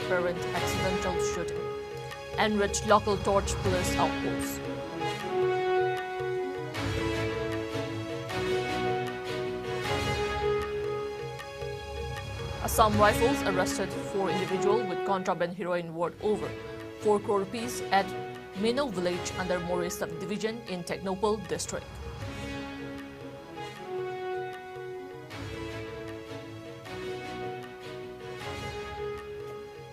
apparent accidental shooting, enriched local torch police outposts. Assam Rifles arrested 4 individuals with contraband heroin worth over 4 crore rupees at Mino village under More subdivision in Technopal district.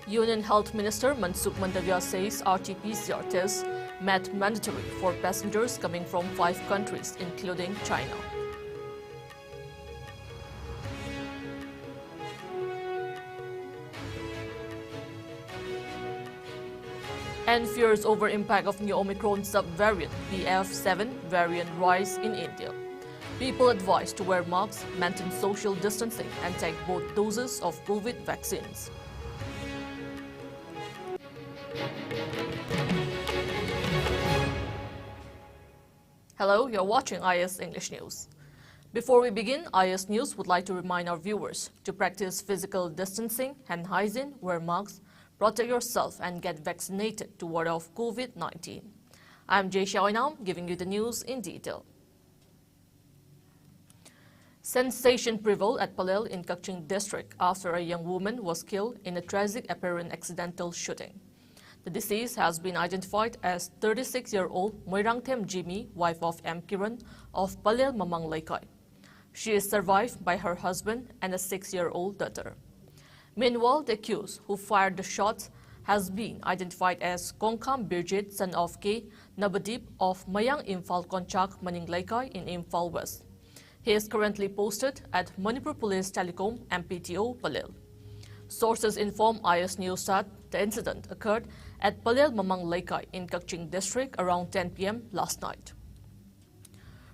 Union Health Minister Mansukh Mandavia says RT-PCR tests made mandatory for passengers coming from 5 countries, including China. And fears over impact of new Omicron subvariant BF7 variant rise in India. People advised to wear masks, maintain social distancing, and take both doses of COVID vaccines. Hello, you're watching IS English News. Before we begin, IS News would like to remind our viewers to practice physical distancing, hand hygiene, wear masks, protect yourself, and get vaccinated to ward off COVID-19. I'm JESSIA OINAM, giving you the news in detail. Sensation prevailed at Palel in Kaching district after a young woman was killed in a tragic apparent accidental shooting. The deceased has been identified as 36-year-old Moirangthem Jimmy, wife of M. Kiran of Palel Mamang Laikai. She is survived by her husband and a 6-year-old daughter. Meanwhile, the accused who fired the shots has been identified as Kongkham Birjit, son of K. Nabadip of Mayang Imphal Konchak Maning Laikai in Imphal West. He is currently posted at Manipur Police Telecom MPTO Palel. Sources inform IS News that the incident occurred at Palel Mamang Laikai in Kaching district around 10 p.m. last night.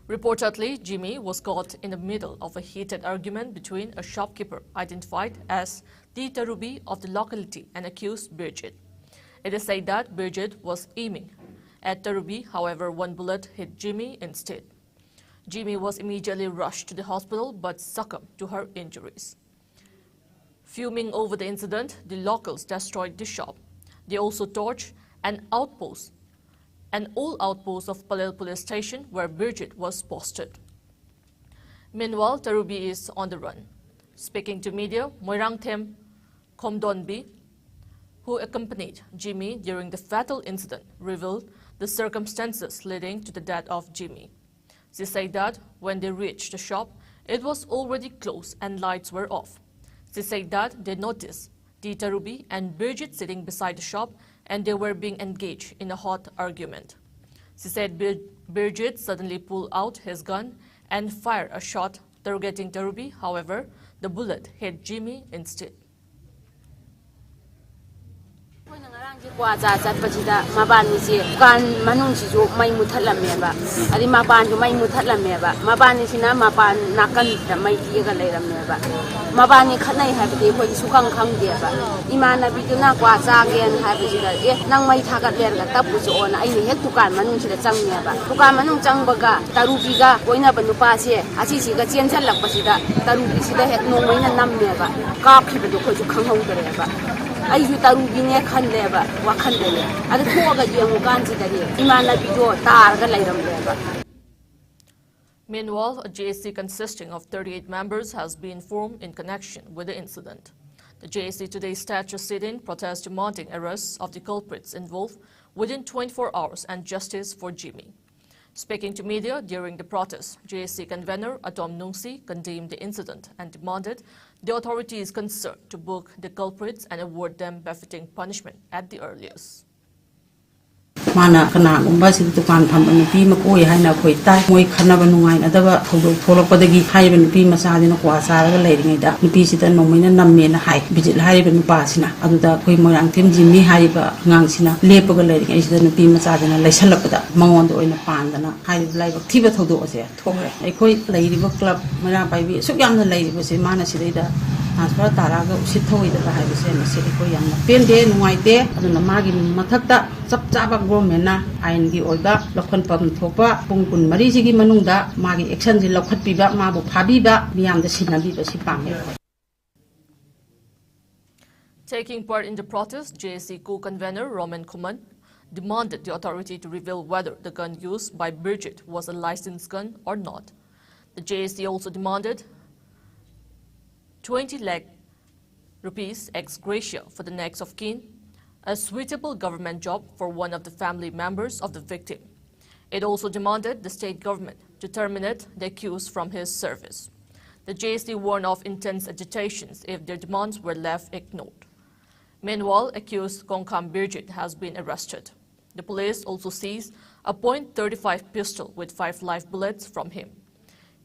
Reportedly, Jimmy was caught in the middle of a heated argument between a shopkeeper identified as the Tarubi of the locality and accused Birjit. It is said that Birjit was aiming at Tarubi, however, one bullet hit Jimmy instead. Jimmy was immediately rushed to the hospital but succumbed to her injuries. Fuming over the incident, the locals destroyed the shop. They also torched an old outpost of Palel police station where Birjit was posted. Meanwhile, Tarubi is on the run. Speaking to media, Moirangthem Komdonbi, who accompanied Jimmy during the fatal incident, revealed the circumstances leading to the death of Jimmy. She said that when they reached the shop, it was already closed and lights were off. She said that they noticed Tita Ruby and Birjit sitting beside the shop and they were being engaged in a hot argument. She said Birjit suddenly pulled out his gun and fired a shot targeting Tarubi. However, the bullet hit Jimmy instead. Waza Zapatida, Mabani, Gan Manunsizo, my Mutalameva, Alimaban, my Mutalameva, Mabanisina, Maban, Nakan, my dear Lameva, Mabani Kanai have the way Sukan Kangdeva, Imana Biduna, Waza again have it, Nang my Tagader, Tapus on, I had to Gan Manunsi the Zangneva, Tukamanum Zangaga, Tarubiga, Goinabanupasi, Asisi, Gatian Pasida, Tarubisida had no way and Namneva, Gaki the Koju Kangova. I you Tarubine Kandeva, Wakandele, and the Toga Yamuganzi, Imana Bido, Targa Layram. Meanwhile, a JESSIA consisting of 38 members has been formed in connection with the incident. The JESSIA today staged a sit-in protest demanding arrests of the culprits involved within 24 hours and justice for Jimmy. Speaking to media during the protest, JESSIA convener Atom Nungsi condemned the incident and demanded the authorities concerned to book the culprits and award them befitting punishment at the earliest. Mana kena gumbasi tukan pamban pi makoi haina koi tai moi khana banungai adaba thodok tholokpadagi haiban pi masadina kwasa raga leiringai da nupi sita nomaina namme na hai bijil haiban nupa sina aduda koi Moirangthem Jimmy haiba ngang sina lepaga leiringai sita nupi masadina laisalapda mangonda oina pandana hai laiba thiba thodok ase thokre aikoi leiriba club mara paibi sukyamna leiriba se mana sidaida transfer taraga usit thoida haiba se na se koi yamna pende nuaite aduna magi mathakta chap chaba government ain gi oiba lokhan pam thopa pungkun mari sigi manungda magi action ji lokhat piba mabu phabiba miyam da sinabi ba si pame. Taking part in the protest, JSC co-convener Roman Kuman demanded the authority to reveal whether the gun used by Birgit was a licensed gun or not. The JSC also demanded 20 lakh rupees ex gratia for the next of kin, a suitable government job for one of the family members of the victim. It also demanded the state government to terminate the accused from his service. The JSC warned of intense agitations if their demands were left ignored. Meanwhile, accused Kongkham Birgit has been arrested. The police also seized a .35 pistol with 5 live bullets from him.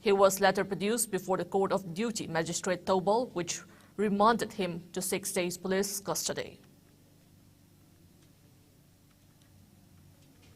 He was later produced before the Court of Duty Magistrate Tobal, which remanded him to 6 days police custody.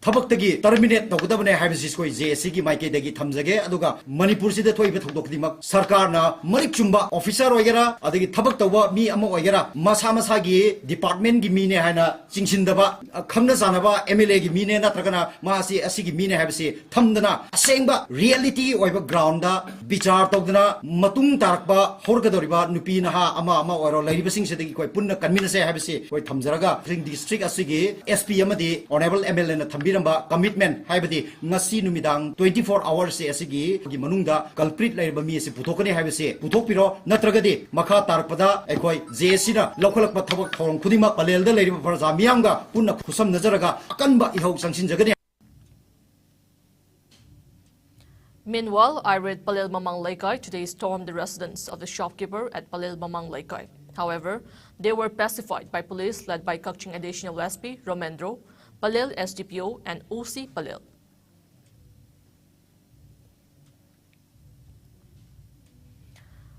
Thabak terminate tawdabane habisi koi JSC ki maike dagi thamjage aduga Manipur sida thoibe thokdok dimak sarkar na marik chumba officer oigera adagi thabak tawba mi ama oigera masa masa gi department gi mi ne hana chingsindaba khamna janaba MLA gi mi ne natragana ma asi gi mi ne habisi thamdana asengba reality oiba ground da bichar tawdana matung tarakba horgadoriba nupi na ha ama oiro lairiba sing sidagi koi punna convince habisi koi thamjaraga district asigi SP amadi honorable MLA na thambi commitment haibadi ngasi numidang 24 hours se asigi gi manungda culprit laiba mi se puthokani haibase puthokpiro natragadi makha tarpada ekoi JSC na lokholakpa thabak thorong khudima palel da laiba farja miyamga punna khusam nazaraga akanba ihau sangsin jagani. Meanwhile, irate Palel Mamang Laikai today stormed the residence of the shopkeeper at Palel Mamang Laikai. However, they were pacified by police led by Kakching Additional SP Romendro, Palel SDPO and OC Palel.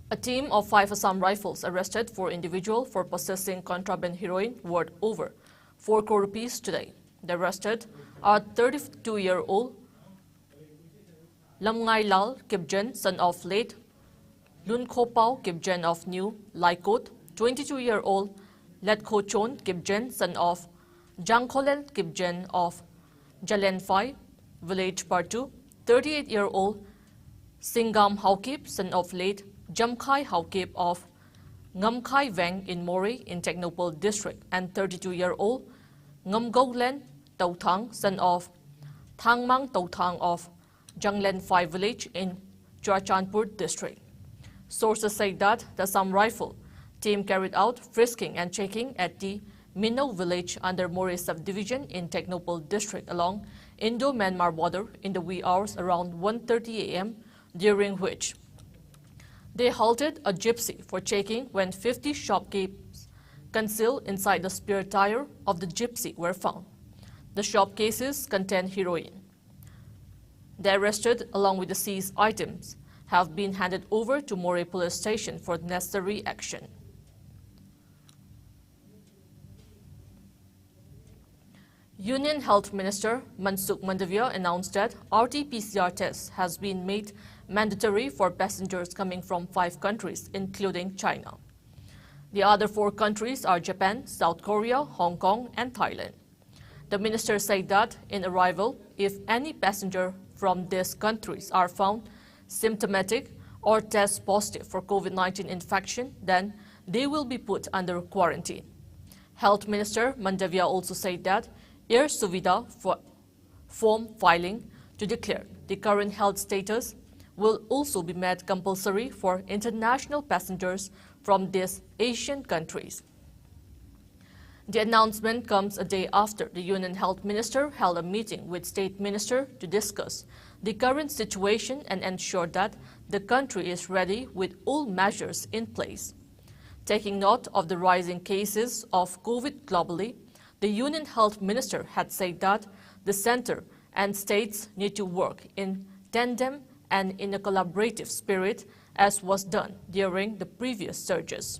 A team of 5 Assam rifles arrested 4 individuals for possessing contraband heroin worth over 4 crore rupees today. The arrested are 32-year-old Lamngai Lal Kipjen, son of late Lun Khopao Kipjen of New Laikot, 22-year-old Letko Chon Kipjen, son of Jangkholel Kipjen of Jalenphai, village Partu, 38-year-old Singam Haukip, son of late Jamkhai Haukip of Ngamkhai Veng in Mori in Technopole district, and 32-year-old Ngamgoglen Tauthang, son of Thangmang Tauthang of Janglenphai village in Churachandpur district. Sources say that the Assam Rifle team carried out frisking and checking at the Minnow village under Mori subdivision in Technopole district along Indo-Myanmar border in the wee hours around 1:30 a.m., during which they halted a gypsy for checking when 50 shopkeepers concealed inside the spare tire of the gypsy were found. The shop cases contain heroin. The arrested, along with the seized items, have been handed over to Mori police station for necessary action. Union Health Minister Mansukh Mandavia announced that RT-PCR test has been made mandatory for passengers coming from 5 countries, including China. The other 4 countries are Japan, South Korea, Hong Kong, and Thailand. The minister said that in arrival, if any passenger from these countries are found symptomatic or test positive for COVID-19 infection, then they will be put under quarantine. Health Minister Mandavia also said that Air Suvida for form filing to declare the current health status will also be made compulsory for international passengers from these Asian countries. The announcement comes a day after the Union Health Minister held a meeting with State Minister to discuss the current situation and ensure that the country is ready with all measures in place. Taking note of the rising cases of COVID globally, the Union Health Minister had said that the Centre and states need to work in tandem and in a collaborative spirit, as was done during the previous surges.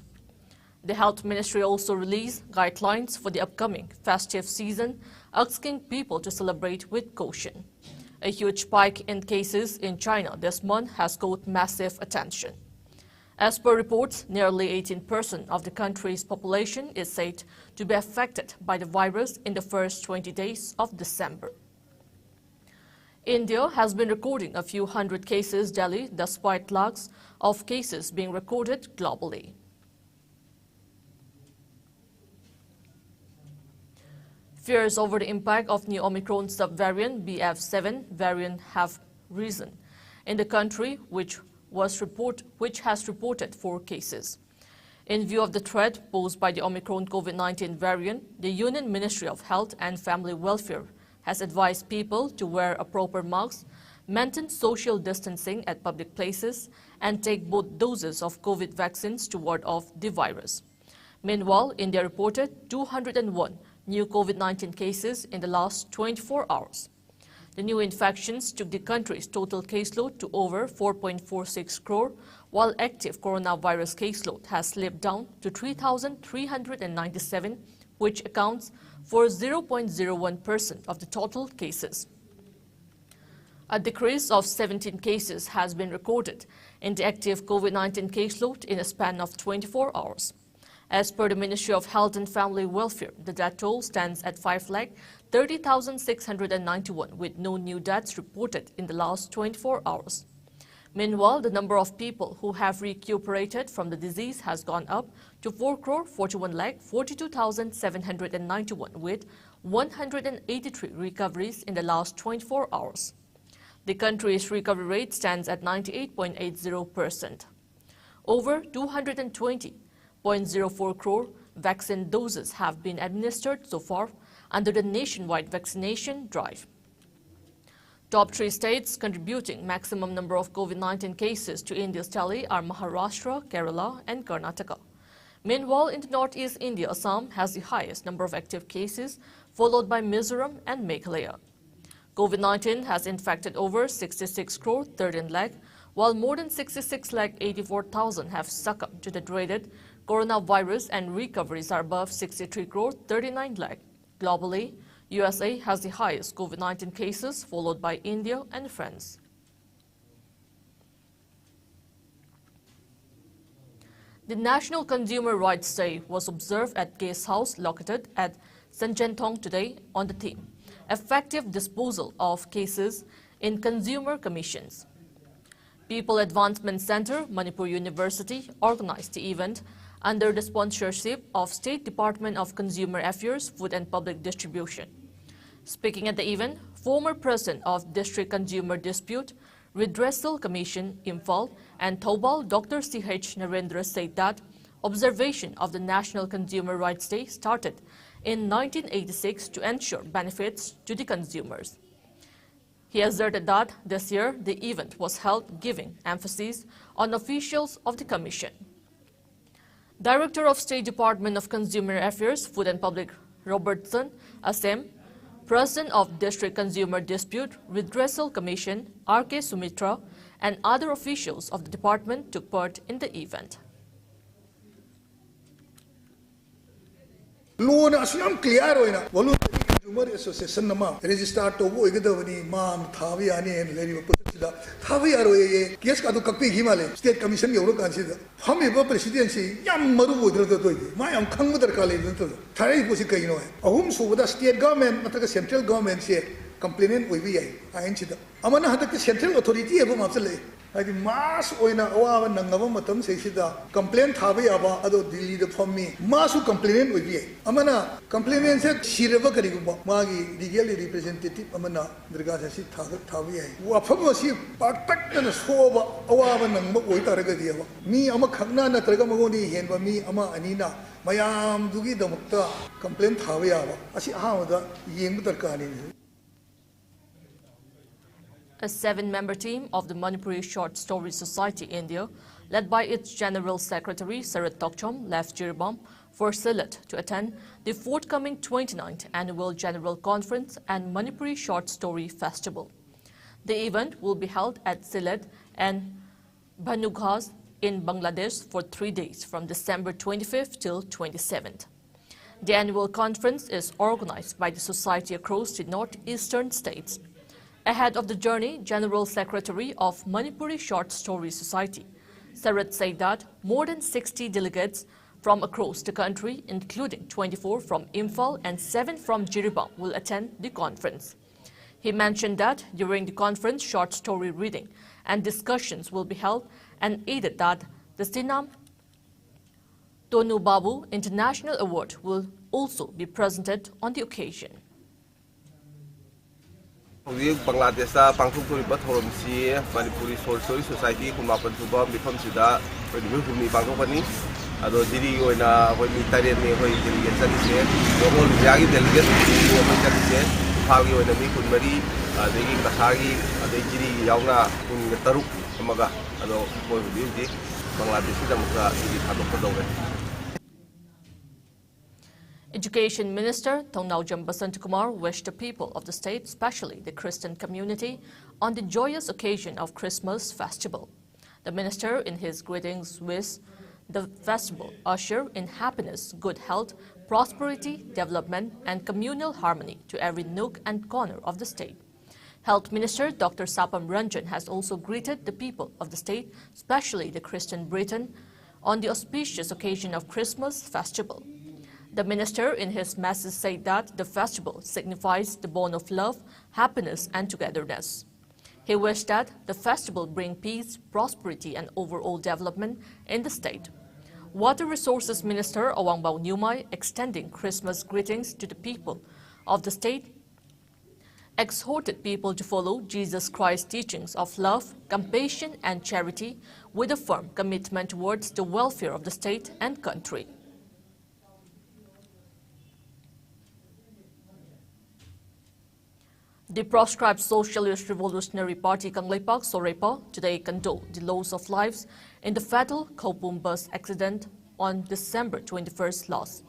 The Health Ministry also released guidelines for the upcoming festive season, asking people to celebrate with caution. A huge spike in cases in China this month has caught massive attention. As per reports, nearly 18% of the country's population is said to be affected by the virus in the first 20 days of December. India has been recording a few hundred cases daily, despite lakhs of cases being recorded globally. Fears over the impact of new Omicron subvariant BF7 variant have risen in the country, which has reported 4 cases. In view of the threat posed by the Omicron COVID-19 variant, the Union Ministry of Health and Family Welfare has advised people to wear a proper mask, maintain social distancing at public places, and take both doses of COVID vaccines to ward off the virus. Meanwhile, India reported 201 new COVID-19 cases in the last 24 hours. The new infections took the country's total caseload to over 4.46 crore, while active coronavirus caseload has slipped down to 3,397, which accounts for 0.01% of the total cases. A decrease of 17 cases has been recorded in the active COVID-19 caseload in a span of 24 hours. As per the Ministry of Health and Family Welfare, the death toll stands at 5,30,691, with no new deaths reported in the last 24 hours. Meanwhile, the number of people who have recuperated from the disease has gone up to 4,41,42,791, with 183 recoveries in the last 24 hours. The country's recovery rate stands at 98.80%. Over 220.04 crore vaccine doses have been administered so far under the nationwide vaccination drive. Top 3 states contributing maximum number of COVID-19 cases to India's tally are Maharashtra, Kerala, and Karnataka. Meanwhile, in the northeast India, Assam has the highest number of active cases, followed by Mizoram and Meghalaya. COVID-19 has infected over 66 crore 13 lakh, while more than 66 lakh 84,000 have succumbed to the dreaded coronavirus, and recoveries are above 63 crore 39 lakh. Globally, USA has the highest COVID-19 cases, followed by India and France. The National Consumer Rights Day was observed at Guest House located at Sanjantong today on the theme Effective Disposal of Cases in Consumer Commissions. People Advancement Center, Manipur University, organized the event under the sponsorship of State Department of Consumer Affairs, Food and Public Distribution. Speaking at the event, former President of District Consumer Dispute Redressal Commission, Imphal, and Thoubal, Dr. C.H. Narendra said that observation of the National Consumer Rights Day started in 1986 to ensure benefits to the consumers. He asserted that this year the event was held giving emphasis on officials of the Commission. Director of State Department of Consumer Affairs, Food and Public Robertson Assem, President of District Consumer Dispute Redressal Commission, R.K. Sumitra, and other officials of the department took part in the event. Law na asiyam clear oina. Voluntary Consumer Association nama register to wo igadavani maam thavi ani en leri putida thavi aroye case ka to kakpi himale state commission yoro kansida hami ba presidency yam maru bodra to toy ma yam khang dar ka le to thai ko si kai no ahum subada state government mataka central government se complainant oibi ai ain chida amana hadak central authority eba mapsale I think mass oina awa nangaba matam seisida complaint thabe aba ado Delhi the fammi massu complainant oibi amana complainant se shiraba kariguba magi legally representative amana dirga se thabe ai wafam si paktak na soba awa nangba oi taraga diaba mi ama khagna na targa magoni henba mi ama anina mayam dugi damakta complaint thabe aba asi ahawada yengbu darkani. A 7-member team of the Manipuri Short Story Society India, led by its General Secretary Sarat Tokchom, left Jiribam for Sylhet to attend the forthcoming 29th Annual General Conference and Manipuri Short Story Festival. The event will be held at Sylhet and Bhanughas in Bangladesh for 3 days from December 25th till 27th. The annual conference is organized by the society across the northeastern states. Ahead of the journey, General Secretary of Manipuri Short Story Society, Sarat said that more than 60 delegates from across the country, including 24 from Imphal and 7 from Jiribam, will attend the conference. He mentioned that during the conference, short story reading and discussions will be held, and added that the Sinam Tonu Babu International Award will also be presented on the occasion. Bangladesh Pangthukuriba Thoromsi, Manipuri Soul Society, Kumapan Tuba, Bifam Sida, when we will be Bangopani, Ado Diri when we tarry me, when you get said, the whole Yagi delegate, Pagi when the Mikun Mari, the Kasagi, the Jiri Yauna, Taruk, Amaga, Ado, Beauty, Bangladesh, the Education Minister Thongnaujam Basantakumar wished the people of the state, especially the Christian community, on the joyous occasion of Christmas festival. The minister, in his greetings, wished the festival usher in happiness, good health, prosperity, development, and communal harmony to every nook and corner of the state. Health Minister Dr. Sapam Ranjan has also greeted the people of the state, especially the Christian Britain, on the auspicious occasion of Christmas festival. The minister, in his message, said that the festival signifies the bond of love, happiness, and togetherness. He wished that the festival bring peace, prosperity, and overall development in the state. Water Resources Minister Awangbao Nyumai, extending Christmas greetings to the people of the state, exhorted people to follow Jesus Christ's teachings of love, compassion, and charity with a firm commitment towards the welfare of the state and country. The proscribed Socialist Revolutionary Party Kangleipak Sorepa today condoled the loss of lives in the fatal Khopum bus accident on December 21st last.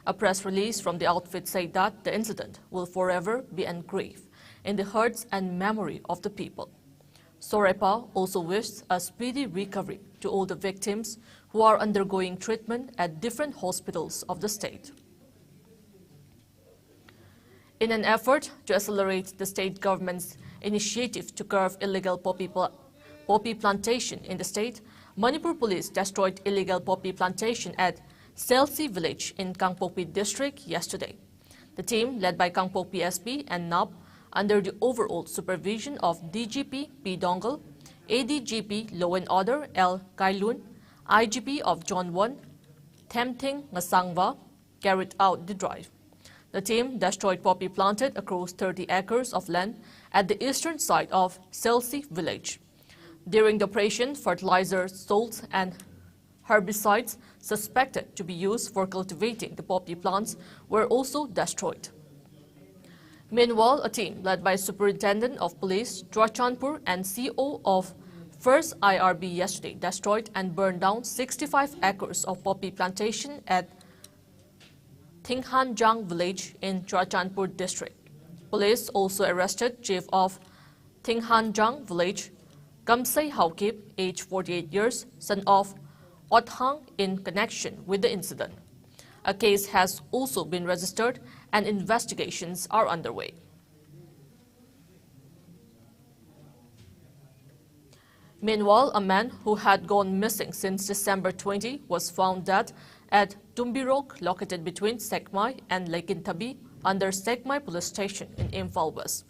A press release from the outfit said that the incident will forever be engraved in the hearts and memory of the people. Sorepa also wished a speedy recovery to all the victims who are undergoing treatment at different hospitals of the state. In an effort to accelerate the state government's initiative to curb illegal poppy plantation in the state, Manipur police destroyed illegal poppy plantation at Selsi village in Kangpokpi district yesterday. The team, led by Kangpokpi SP and NAB, under the overall supervision of DGP P. Dongal, ADGP Law and Order L. Kailun, IGP of John 1, Themting Ngasangwa, carried out the drive. The team destroyed poppy planted across 30 acres of land at the eastern side of Selsi village. During the operation, fertilizers, salts, and herbicides suspected to be used for cultivating the poppy plants were also destroyed. Meanwhile, a team led by Superintendent of Police Churachandpur and CO of 1st IRB yesterday destroyed and burned down 65 acres of poppy plantation at Thinghanjang village in Churachandpur district. Police also arrested chief of Thinghanjang village, Kamsei Haukip, age 48 years, son of Othang, in connection with the incident. A case has also been registered and investigations are underway. Meanwhile, a man who had gone missing since December 20 was found dead at Tumbirok, located between Sekmai and Laikintabi, under Sekmai police station in Imphal West.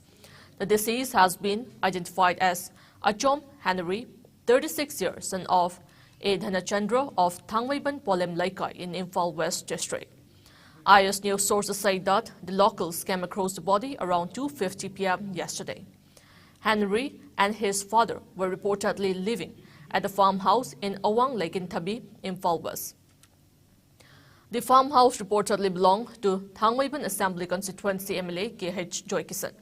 The deceased has been identified as Achom Hanari, 36 years, son of A. Dhanachandra of Thangwaiban Polem Laikai in Imphal West district. IS news sources say that the locals came across the body around 2:50 p.m. yesterday. Henry and his father were reportedly living at a farmhouse in Awang Laikintabi, Imphal West. The farmhouse reportedly belonged to Thangwaiban Assembly Constituency MLA K.H. Joykisan.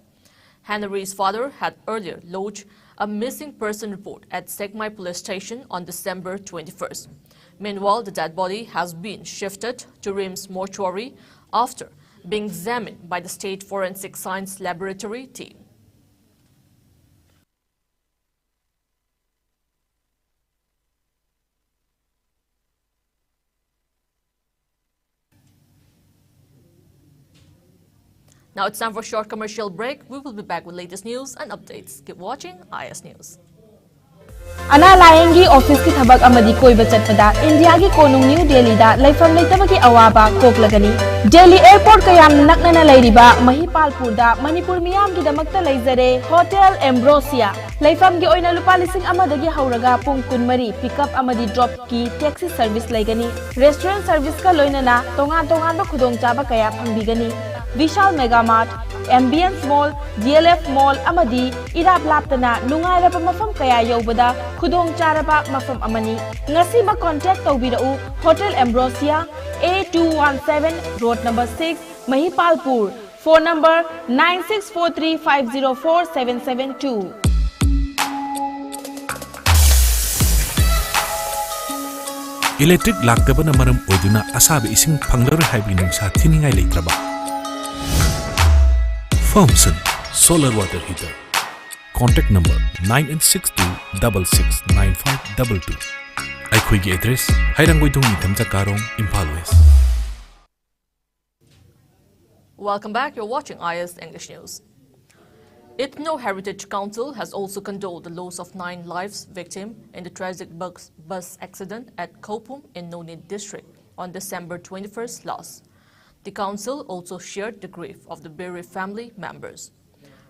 Henry's father had earlier lodged a missing person report at Sekmai police station on December 21st. Meanwhile, the dead body has been shifted to RIMS mortuary after being examined by the State Forensic Science Laboratory team. Now it's time for a short commercial break. We will be back with latest news and updates. Keep watching IS News. अना लायंगी office की थबक अमदी कोई बचत पदा India की कोनुंग new Delhi दा लाइफम लेतब की अवाबा कोकलगनी Delhi airport कयाम नकनना लैरिबा Mahipalpur दा मणिपुर मियाम की दमकता लैजरे होटल एम्ब्रोसिया लाइफम की ओइना लुपा लिसिंग अमदगी हौरगा पुंग कुनमरी पिकअप अमदी ड्रॉप की टैक्सी सर्विस लैगनी रेस्टोरेंट सर्विस का लोइनना तोंगान तोंगान खुदोंग चाबा कया फंगबिगनी Vishal mega mart Ambience mall DLF mall अमदी इराब लापतना नुंगाइरबा मफम कया यौबदा खुदोंग चारबा मफम अमनी ngasiba contact tawbirau Hotel Ambrosia A217 Road number 6 Mahipalpur phone number 9643504772 Electric laktabana maram oiduna asabe ising phanglar haibi nungsa thiningai leitraba Thompson Solar Water Heater. Contact number 9862669522. Aikhoigi address Hairanggoidong Nithamja Karong, Impal West. Welcome back. You're watching IS English News. Ethno Heritage Council has also condoled the loss of 9 lives victim in the tragic bus accident at Kopum in Noni district on December 21st last. The council also shared the grief of the bereaved family members.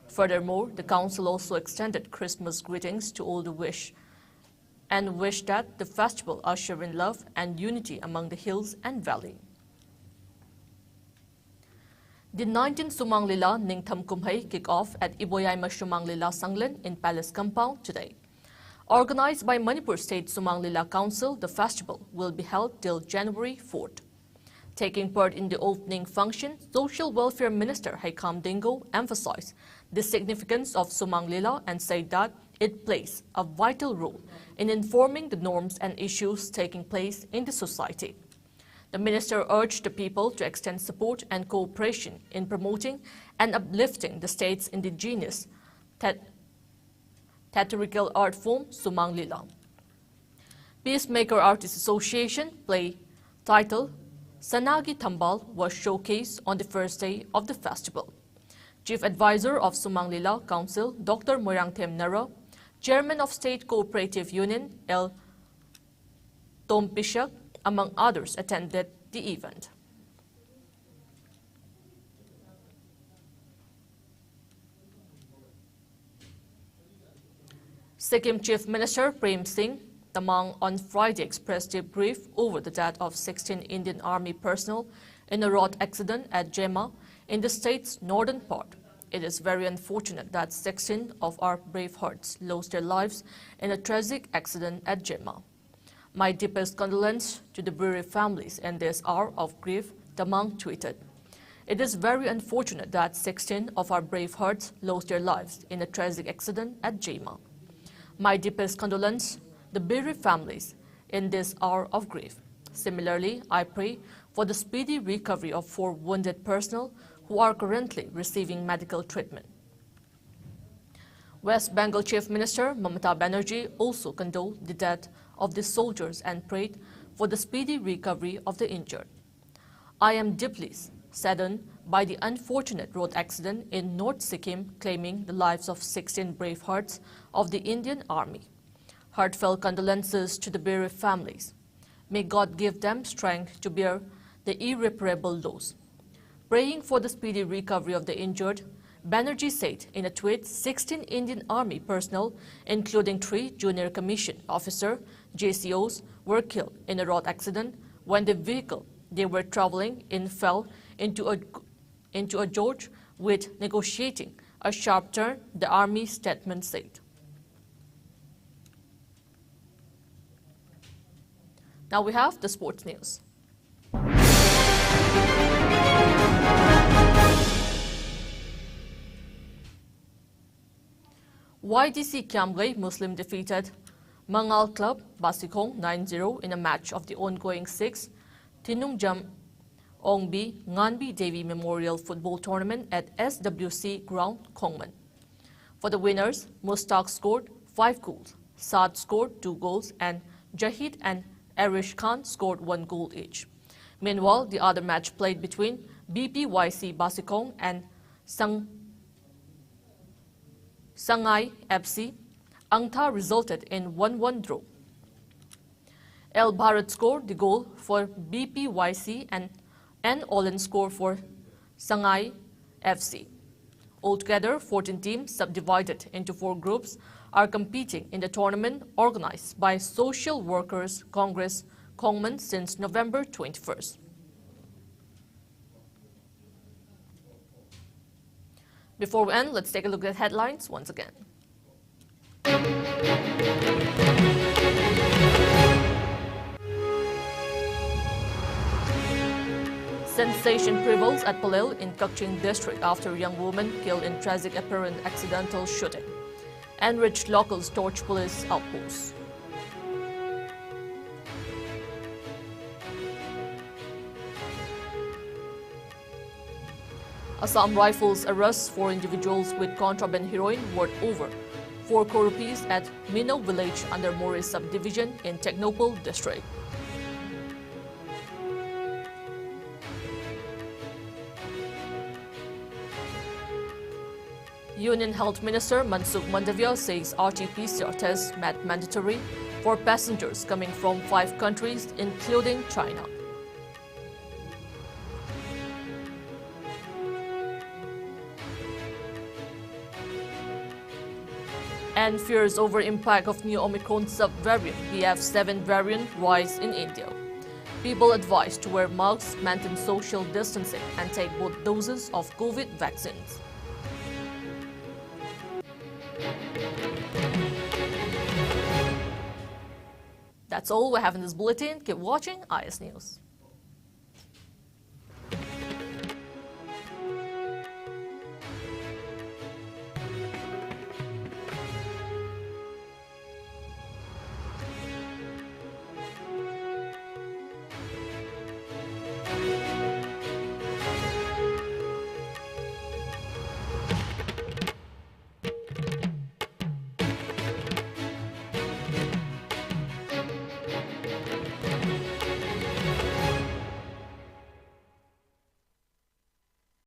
Furthermore, the council also extended Christmas greetings to all the wished that the festival usher in love and unity among the hills and valley. The 19th Sumang Lila Ningtham Kumhai kick-off at Iboyaima Sumang Lila Sanglen in Palace Compound today. Organized by Manipur State Sumang Lila Council, the festival will be held till January 4th. Taking part in the opening function, Social Welfare Minister Haikam Dingo emphasized the significance of Sumang Lila and said that it plays a vital role in informing the norms and issues taking place in the society. The minister urged the people to extend support and cooperation in promoting and uplifting the state's indigenous theatrical art form, Sumang Lila. Peacemaker Artists Association play title Sanagi Thambal was showcased on the first day of the festival. Chief Advisor of Sumang Lila Council, Dr. Moirangthem Nara, Chairman of State Cooperative Union, L. Tompisak, among others, attended the event. Sikkim Chief Minister Prem Singh Tamang on Friday expressed deep grief over the death of 16 Indian Army personnel in a road accident at Jema in the state's northern part. It is very unfortunate that 16 of our brave hearts lost their lives in a tragic accident at Jema. My deepest condolence to the bereaved families in this hour of grief, Tamang tweeted. It is very unfortunate that 16 of our brave hearts lost their lives in a tragic accident at Jema. My deepest condolence the bereaved families in this hour of grief. Similarly, I pray for the speedy recovery of 4 wounded personnel who are currently receiving medical treatment. West Bengal Chief Minister Mamata Banerjee also condoled the death of the soldiers and prayed for the speedy recovery of the injured. I am deeply saddened by the unfortunate road accident in North Sikkim claiming the lives of 16 brave hearts of the Indian Army. Heartfelt condolences to the bereaved families. May God give them strength to bear the irreparable loss. Praying for the speedy recovery of the injured, Banerjee said in a tweet 16 Indian Army personnel, including 3 junior commissioned officers, JCOs, were killed in a road accident when the vehicle they were traveling in fell into a gorge with negotiating a sharp turn, the Army statement said. Now we have the sports news. YDC Kiamgai Muslim defeated Mangal Club Basikong 9-0 in a match of the ongoing 6th Tinungjam Ongbi Nganbi Devi Memorial Football Tournament at SWC Ground, Kongman. For the winners, Mustaq scored 5 goals, Saad scored 2 goals, and Jahid and Arish Khan scored 1 goal each. Meanwhile, the other match played between BPYC Basikong and Sangai FC, Angtha resulted in 1-1 draw. El Bharat scored the goal for BPYC and N. Olin scored for Sangai FC. Altogether, 14 teams subdivided into 4 groups are competing in the tournament organized by Social Workers Congress Kongman since November 21st. Before we end, let's take a look at headlines once again. Sensation prevails at Palil in Kaching district after a young woman killed in tragic apparent accidental shooting. Enriched locals torch police outposts. Assam Rifles arrests 4 individuals with contraband heroin worth over 4 crore rupees at Mino village under Mori subdivision in Technopole district. Union Health Minister Mansukh Mandavia says RT-PCR tests made mandatory for passengers coming from 5 countries including China. And fears over impact of new Omicron subvariant BF7 variant rise in India. People advised to wear masks, maintain social distancing, and take both doses of COVID vaccines. That's all we have in this bulletin. Keep watching IS News.